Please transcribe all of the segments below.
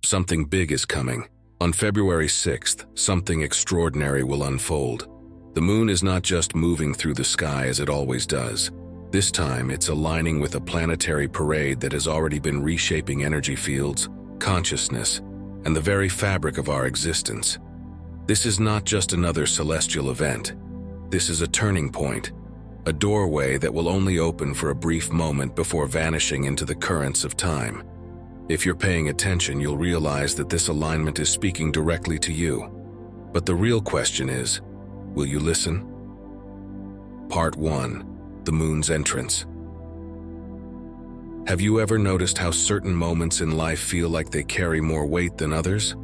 Something big is coming. On February 6th, something extraordinary will unfold. The moon is not just moving through the sky as it always does. This time, it's aligning with a planetary parade that has already been reshaping energy fields, consciousness, and the very fabric of our existence. This is not just another celestial event. This is a turning point, a doorway that will only open for a brief moment before vanishing into the currents of time. If you're paying attention, you'll realize that this alignment is speaking directly to you. But the real question is, will you listen? Part 1. The Moon's Entrance. Have you ever noticed how certain moments in life feel like they carry more weight than others?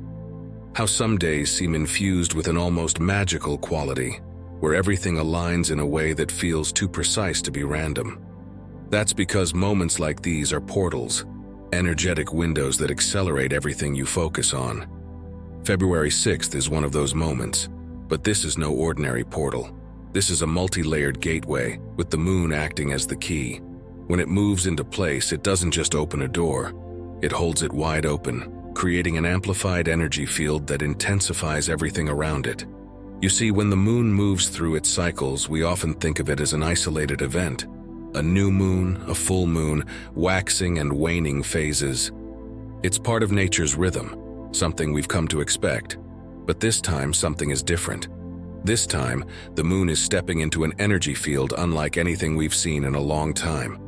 How some days seem infused with an almost magical quality, where everything aligns in a way that feels too precise to be random. That's because moments like these are portals, energetic windows that accelerate everything you focus on. February 6th is one of those moments, but this is no ordinary portal. This is a multi-layered gateway, with the moon acting as the key. When it moves into place, it doesn't just open a door, it holds it wide open, creating an amplified energy field that intensifies everything around it. You see, when the moon moves through its cycles, we often think of it as an isolated event. A new moon, a full moon, waxing and waning phases. It's part of nature's rhythm, something we've come to expect. But this time, something is different. This time, the moon is stepping into an energy field unlike anything we've seen in a long time.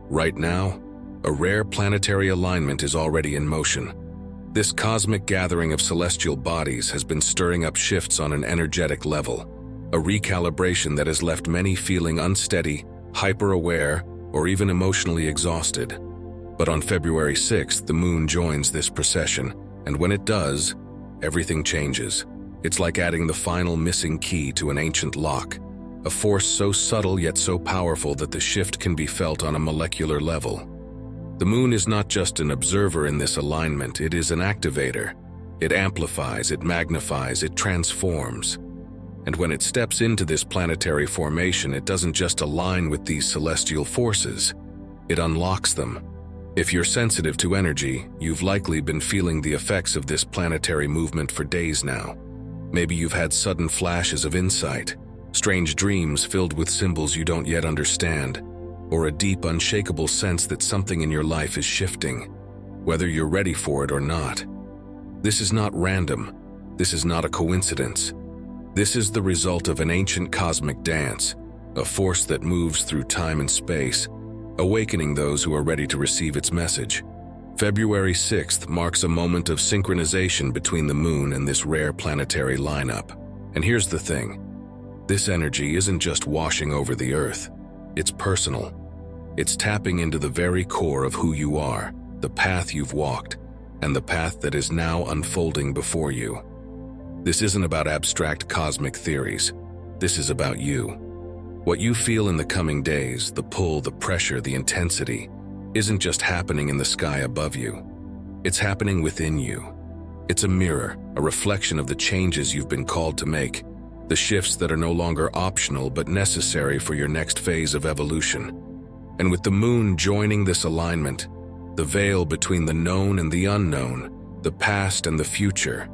Right now, a rare planetary alignment is already in motion. This cosmic gathering of celestial bodies has been stirring up shifts on an energetic level, a recalibration that has left many feeling unsteady, hyper-aware, or even emotionally exhausted. But on February 6th, the moon joins this procession, and when it does, everything changes. It's like adding the final missing key to an ancient lock, a force so subtle yet so powerful that the shift can be felt on a molecular level. The moon is not just an observer in this alignment, it is an activator. It amplifies, it magnifies, it transforms. And when it steps into this planetary formation, it doesn't just align with these celestial forces, it unlocks them. If you're sensitive to energy, you've likely been feeling the effects of this planetary movement for days now. Maybe you've had sudden flashes of insight, strange dreams filled with symbols you don't yet understand, or a deep, unshakable sense that something in your life is shifting, whether you're ready for it or not. This is not random. This is not a coincidence. This is the result of an ancient cosmic dance, a force that moves through time and space, awakening those who are ready to receive its message. February 6th marks a moment of synchronization between the moon and this rare planetary lineup. And here's the thing. This energy isn't just washing over the earth. It's personal. It's tapping into the very core of who you are, the path you've walked, and the path that is now unfolding before you. This isn't about abstract cosmic theories. This is about you. What you feel in the coming days, the pull, the pressure, the intensity, isn't just happening in the sky above you. It's happening within you. It's a mirror, a reflection of the changes you've been called to make, the shifts that are no longer optional but necessary for your next phase of evolution. And with the moon joining this alignment, the veil between the known and the unknown, the past and the future,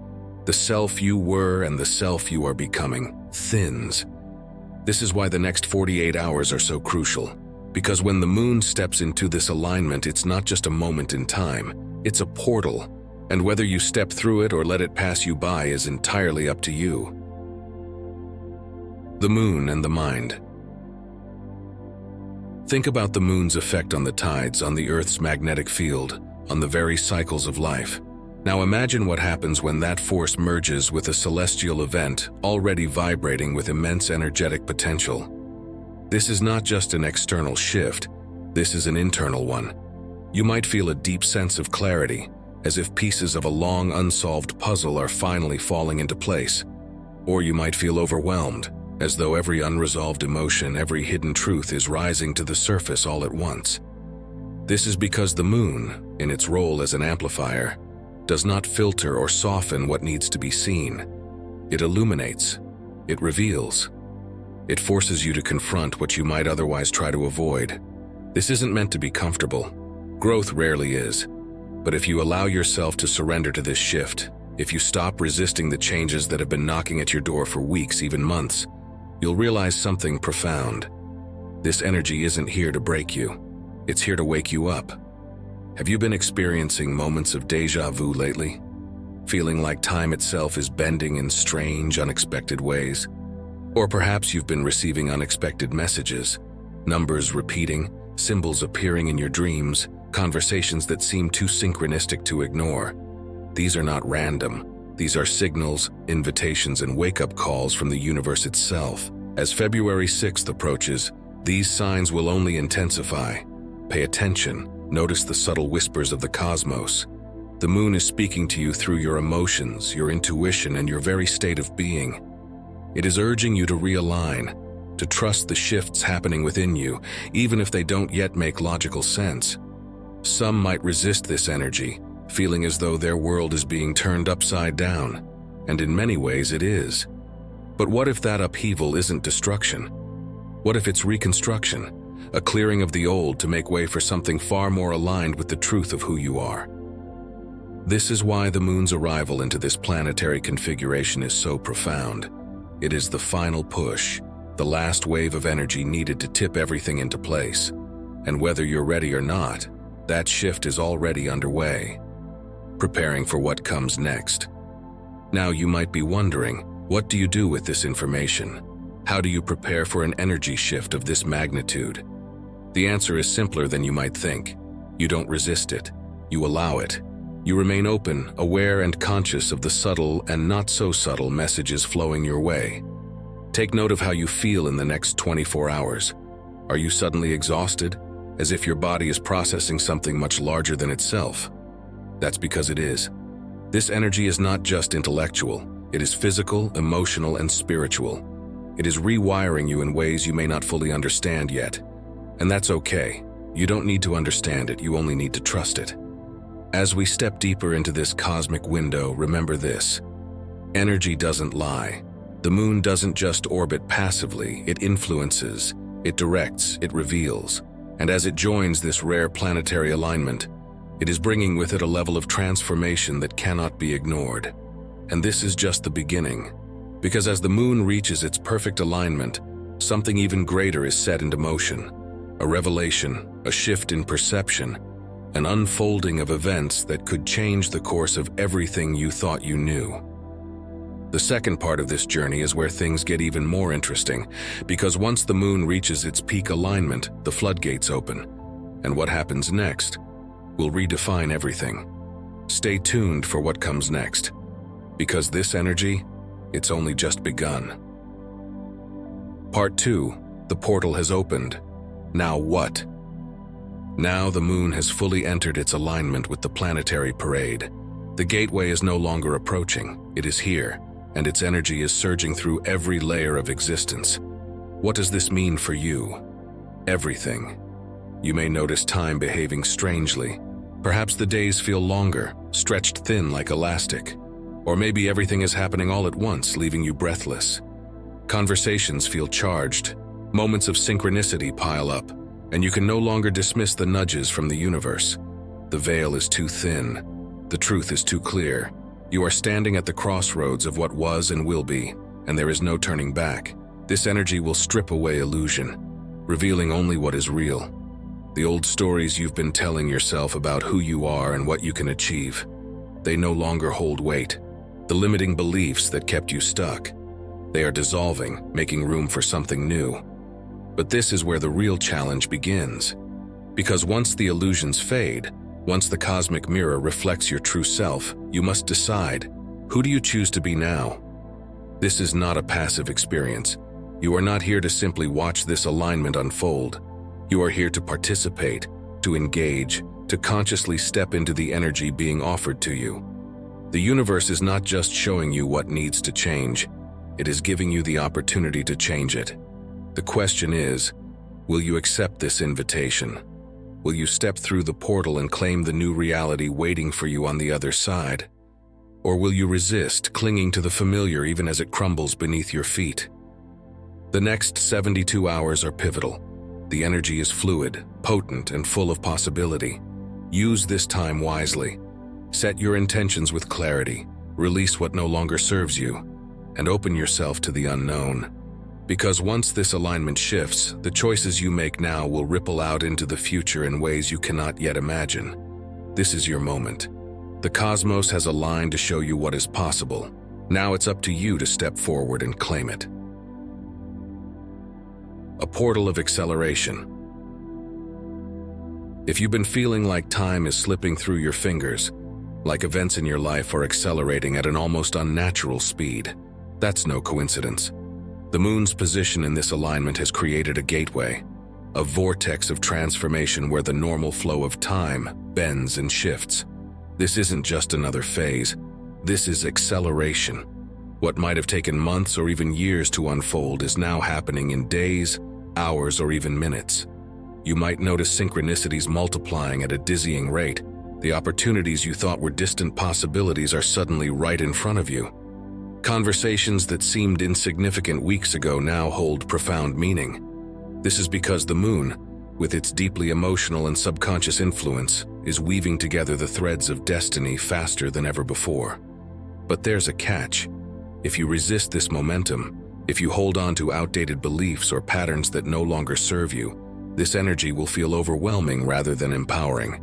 the self you were and the self you are becoming, thins. This is why the next 48 hours are so crucial. Because when the moon steps into this alignment, it's not just a moment in time, it's a portal. And whether you step through it or let it pass you by is entirely up to you. The moon and the mind. Think about the moon's effect on the tides, on the Earth's magnetic field, on the very cycles of life. Now imagine what happens when that force merges with a celestial event already vibrating with immense energetic potential. This is not just an external shift, this is an internal one. You might feel a deep sense of clarity, as if pieces of a long unsolved puzzle are finally falling into place. Or you might feel overwhelmed, as though every unresolved emotion, every hidden truth is rising to the surface all at once. This is because the moon, in its role as an amplifier, does not filter or soften what needs to be seen. It illuminates, it reveals. It forces you to confront what you might otherwise try to avoid. This isn't meant to be comfortable. Growth rarely is. But if you allow yourself to surrender to this shift, if you stop resisting the changes that have been knocking at your door for weeks, even months, you'll realize something profound. This energy isn't here to break you. It's here to wake you up. Have you been experiencing moments of déjà vu lately? Feeling like time itself is bending in strange, unexpected ways? Or perhaps you've been receiving unexpected messages, numbers repeating, symbols appearing in your dreams, conversations that seem too synchronistic to ignore. These are not random. These are signals, invitations, and wake-up calls from the universe itself. As February 6th approaches, these signs will only intensify. Pay attention. Notice the subtle whispers of the cosmos. The moon is speaking to you through your emotions, your intuition, and your very state of being. It is urging you to realign, to trust the shifts happening within you, even if they don't yet make logical sense. Some might resist this energy, feeling as though their world is being turned upside down, and in many ways it is. But what if that upheaval isn't destruction? What if it's reconstruction, a clearing of the old to make way for something far more aligned with the truth of who you are? This is why the moon's arrival into this planetary configuration is so profound. It is the final push, the last wave of energy needed to tip everything into place. And whether you're ready or not, that shift is already underway, preparing for what comes next. Now you might be wondering, what do you do with this information? How do you prepare for an energy shift of this magnitude? The answer is simpler than you might think. You don't resist it. You allow it. You remain open, aware, and conscious of the subtle and not so subtle messages flowing your way. Take note of how you feel in the next 24 hours. Are you suddenly exhausted, as if your body is processing something much larger than itself? That's because it is. This energy is not just intellectual. It is physical, emotional, and spiritual. It is rewiring you in ways you may not fully understand yet. And that's okay. You don't need to understand it, you only need to trust it. As we step deeper into this cosmic window, remember this. Energy doesn't lie. The moon doesn't just orbit passively, it influences, it directs, it reveals. And as it joins this rare planetary alignment, it is bringing with it a level of transformation that cannot be ignored. And this is just the beginning. Because as the moon reaches its perfect alignment, something even greater is set into motion. A revelation, a shift in perception, an unfolding of events that could change the course of everything you thought you knew. The second part of this journey is where things get even more interesting, because once the moon reaches its peak alignment, the floodgates open. And what happens next will redefine everything. Stay tuned for what comes next, because this energy, it's only just begun. Part 2, the portal has opened. Now what? Now the moon has fully entered its alignment with the planetary parade. The gateway is no longer approaching, it is here, and its energy is surging through every layer of existence. What does this mean for you? Everything. You may notice time behaving strangely. Perhaps the days feel longer, stretched thin like elastic. Or maybe everything is happening all at once, leaving you breathless. Conversations feel charged. Moments of synchronicity pile up, and you can no longer dismiss the nudges from the universe. The veil is too thin. The truth is too clear. You are standing at the crossroads of what was and will be, and there is no turning back. This energy will strip away illusion, revealing only what is real. The old stories you've been telling yourself about who you are and what you can achieve, they no longer hold weight. The limiting beliefs that kept you stuck, they are dissolving, making room for something new. But this is where the real challenge begins. Because once the illusions fade, once the cosmic mirror reflects your true self, you must decide, who do you choose to be now? This is not a passive experience. You are not here to simply watch this alignment unfold. You are here to participate, to engage, to consciously step into the energy being offered to you. The universe is not just showing you what needs to change, it is giving you the opportunity to change it. The question is, will you accept this invitation? Will you step through the portal and claim the new reality waiting for you on the other side? Or will you resist, clinging to the familiar even as it crumbles beneath your feet? The next 72 hours are pivotal. The energy is fluid, potent, and full of possibility. Use this time wisely. Set your intentions with clarity, release what no longer serves you, and open yourself to the unknown. Because once this alignment shifts, the choices you make now will ripple out into the future in ways you cannot yet imagine. This is your moment. The cosmos has aligned to show you what is possible. Now it's up to you to step forward and claim it. A portal of acceleration. If you've been feeling like time is slipping through your fingers, like events in your life are accelerating at an almost unnatural speed, that's no coincidence. The moon's position in this alignment has created a gateway, a vortex of transformation where the normal flow of time bends and shifts. This isn't just another phase. This is acceleration. What might have taken months or even years to unfold is now happening in days, hours, or even minutes. You might notice synchronicities multiplying at a dizzying rate. The opportunities you thought were distant possibilities are suddenly right in front of you. Conversations that seemed insignificant weeks ago now hold profound meaning. This is because the moon, with its deeply emotional and subconscious influence, is weaving together the threads of destiny faster than ever before. But there's a catch. If you resist this momentum, if you hold on to outdated beliefs or patterns that no longer serve you, this energy will feel overwhelming rather than empowering.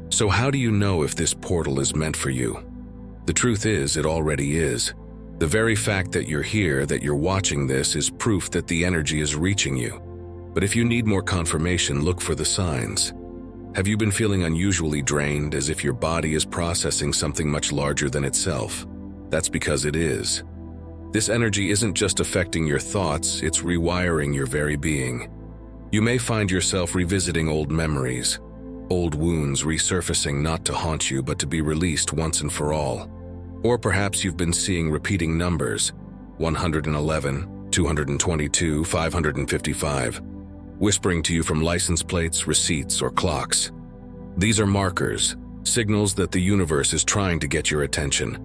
So how do you know if this portal is meant for you? The truth is, it already is. The very fact that you're here, that you're watching this, is proof that the energy is reaching you. But if you need more confirmation, look for the signs. Have you been feeling unusually drained, as if your body is processing something much larger than itself? That's because it is. This energy isn't just affecting your thoughts, it's rewiring your very being. You may find yourself revisiting old memories, old wounds resurfacing not to haunt you but to be released once and for all. Or perhaps you've been seeing repeating numbers, 111, 222, 555, whispering to you from license plates, receipts, or clocks. These are markers, signals that the universe is trying to get your attention.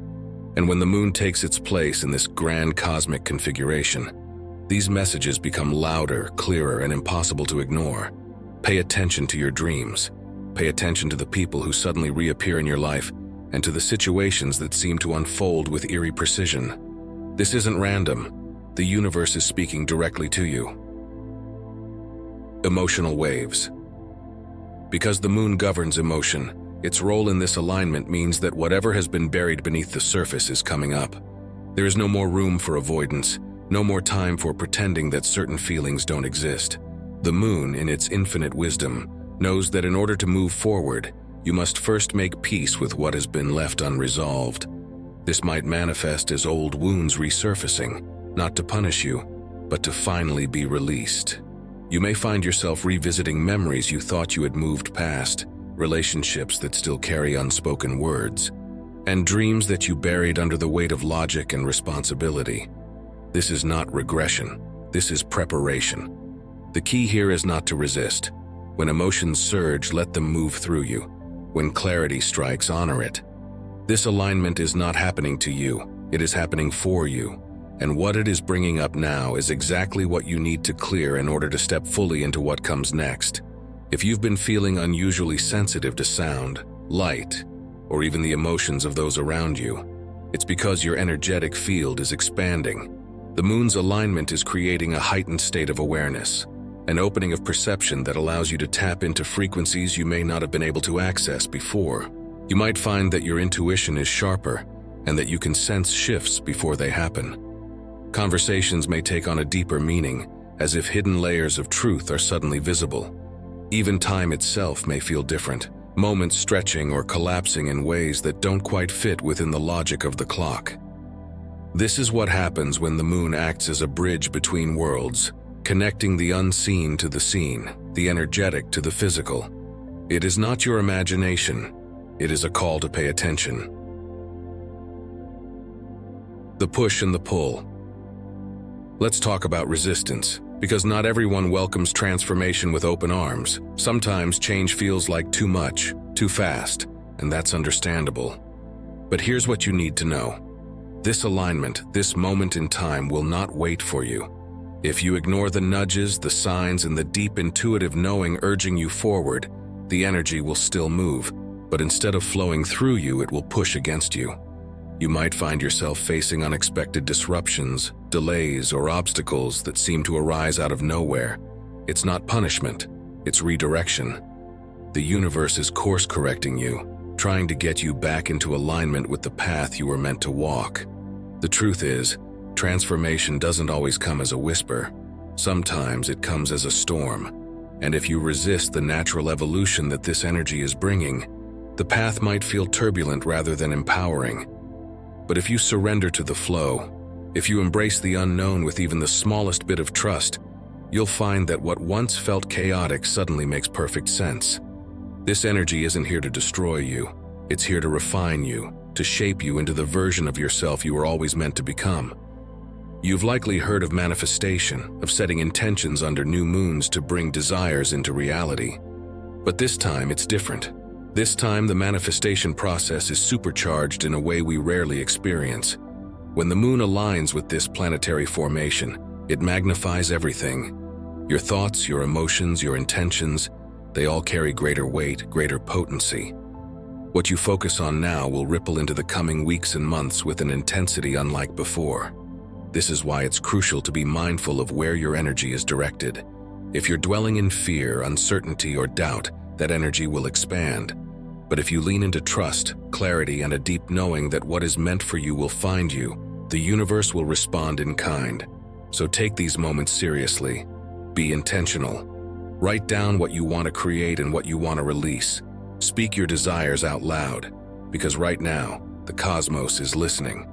And when the moon takes its place in this grand cosmic configuration, these messages become louder, clearer, and impossible to ignore. Pay attention to your dreams. Pay attention to the people who suddenly reappear in your life, and to the situations that seem to unfold with eerie precision. This isn't random. The universe is speaking directly to you. Emotional waves. Because the moon governs emotion, its role in this alignment means that whatever has been buried beneath the surface is coming up. There is no more room for avoidance, no more time for pretending that certain feelings don't exist. The moon, in its infinite wisdom, knows that in order to move forward, you must first make peace with what has been left unresolved. This might manifest as old wounds resurfacing, not to punish you, but to finally be released. You may find yourself revisiting memories you thought you had moved past, relationships that still carry unspoken words, and dreams that you buried under the weight of logic and responsibility. This is not regression. This is preparation. The key here is not to resist. When emotions surge, let them move through you. When clarity strikes, honor it. This alignment is not happening to you. It is happening for you. And what it is bringing up now is exactly what you need to clear in order to step fully into what comes next. If you've been feeling unusually sensitive to sound, light, or even the emotions of those around you, it's because your energetic field is expanding. The moon's alignment is creating a heightened state of awareness, an opening of perception that allows you to tap into frequencies you may not have been able to access before. You might find that your intuition is sharper and that you can sense shifts before they happen. Conversations may take on a deeper meaning, as if hidden layers of truth are suddenly visible. Even time itself may feel different, moments stretching or collapsing in ways that don't quite fit within the logic of the clock. This is what happens when the moon acts as a bridge between worlds, connecting the unseen to the seen, the energetic to the physical. It is not your imagination. It is a call to pay attention. The push and the pull. Let's talk about resistance, because not everyone welcomes transformation with open arms. Sometimes change feels like too much, too fast, and that's understandable. But here's what you need to know. This alignment, this moment in time, will not wait for you. If you ignore the nudges, the signs, and the deep intuitive knowing urging you forward, The energy will still move, but instead of flowing through you, it will push against you. You might find yourself facing unexpected disruptions, delays, or obstacles that seem to arise out of nowhere. It's not punishment, it's redirection. The universe is course-correcting you, trying to get you back into alignment with the path you were meant to walk. The truth is, transformation doesn't always come as a whisper. Sometimes it comes as a storm. And if you resist the natural evolution that this energy is bringing, the path might feel turbulent rather than empowering. But if you surrender to the flow, if you embrace the unknown with even the smallest bit of trust, you'll find that what once felt chaotic suddenly makes perfect sense. This energy isn't here to destroy you. It's here to refine you, to shape you into the version of yourself you were always meant to become. You've likely heard of manifestation, of setting intentions under new moons to bring desires into reality. But this time it's different. This time the manifestation process is supercharged in a way we rarely experience. When the moon aligns with this planetary formation, it magnifies everything. Your thoughts, your emotions, your intentions, they all carry greater weight, greater potency. What you focus on now will ripple into the coming weeks and months with an intensity unlike before. This is why it's crucial to be mindful of where your energy is directed. If you're dwelling in fear, uncertainty, or doubt, that energy will expand. But if you lean into trust, clarity, and a deep knowing that what is meant for you will find you, the universe will respond in kind. So take these moments seriously. Be intentional. Write down what you want to create and what you want to release. Speak your desires out loud, because right now, the cosmos is listening.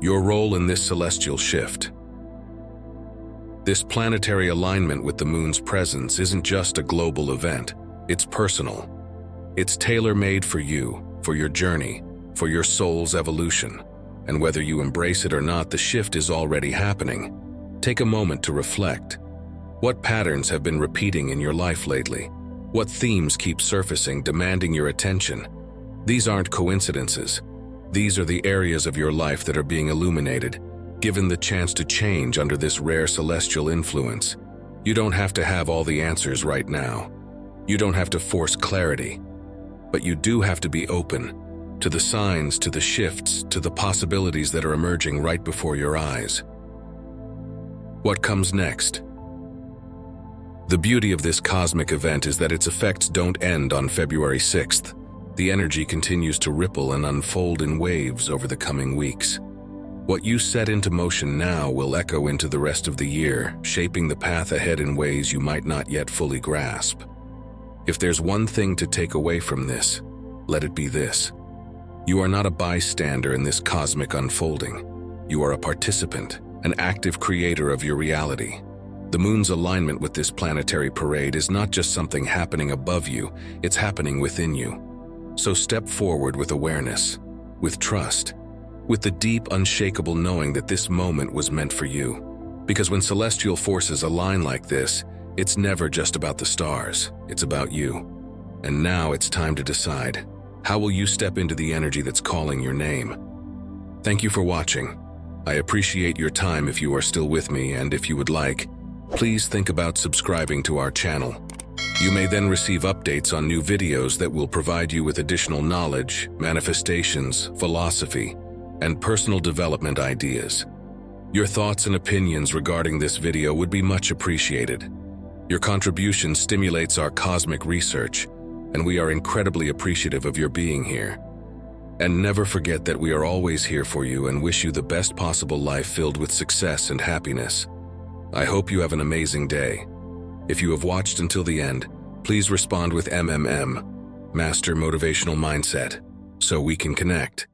Your role in this celestial shift. This planetary alignment with the moon's presence isn't just a global event, it's personal. It's tailor-made for you, for your journey, for your soul's evolution. And whether you embrace it or not, the shift is already happening. Take a moment to reflect. What patterns have been repeating in your life lately? What themes keep surfacing, demanding your attention? These aren't coincidences. These are the areas of your life that are being illuminated, given the chance to change under this rare celestial influence. You don't have to have all the answers right now. You don't have to force clarity. But you do have to be open to the signs, to the shifts, to the possibilities that are emerging right before your eyes. What comes next? The beauty of this cosmic event is that its effects don't end on February 6th. The energy continues to ripple and unfold in waves over the coming weeks. What you set into motion now will echo into the rest of the year, shaping the path ahead in ways you might not yet fully grasp. If there's one thing to take away from this, let it be this. You are not a bystander in this cosmic unfolding. You are a participant, an active creator of your reality. The moon's alignment with this planetary parade is not just something happening above you, it's happening within you. So step forward with awareness, with trust, with the deep, unshakable knowing that this moment was meant for you. Because when celestial forces align like this, it's never just about the stars, it's about you. And now it's time to decide, how will you step into the energy that's calling your name? Thank you for watching. I appreciate your time if you are still with me, and if you would like, please think about subscribing to our channel. You may then receive updates on new videos that will provide you with additional knowledge, manifestations, philosophy, and personal development ideas. Your thoughts and opinions regarding this video would be much appreciated. Your contribution stimulates our cosmic research, and we are incredibly appreciative of your being here. And never forget that we are always here for you and wish you the best possible life filled with success and happiness. I hope you have an amazing day. If you have watched until the end, please respond with MMM, Master Motivational Mindset, so we can connect.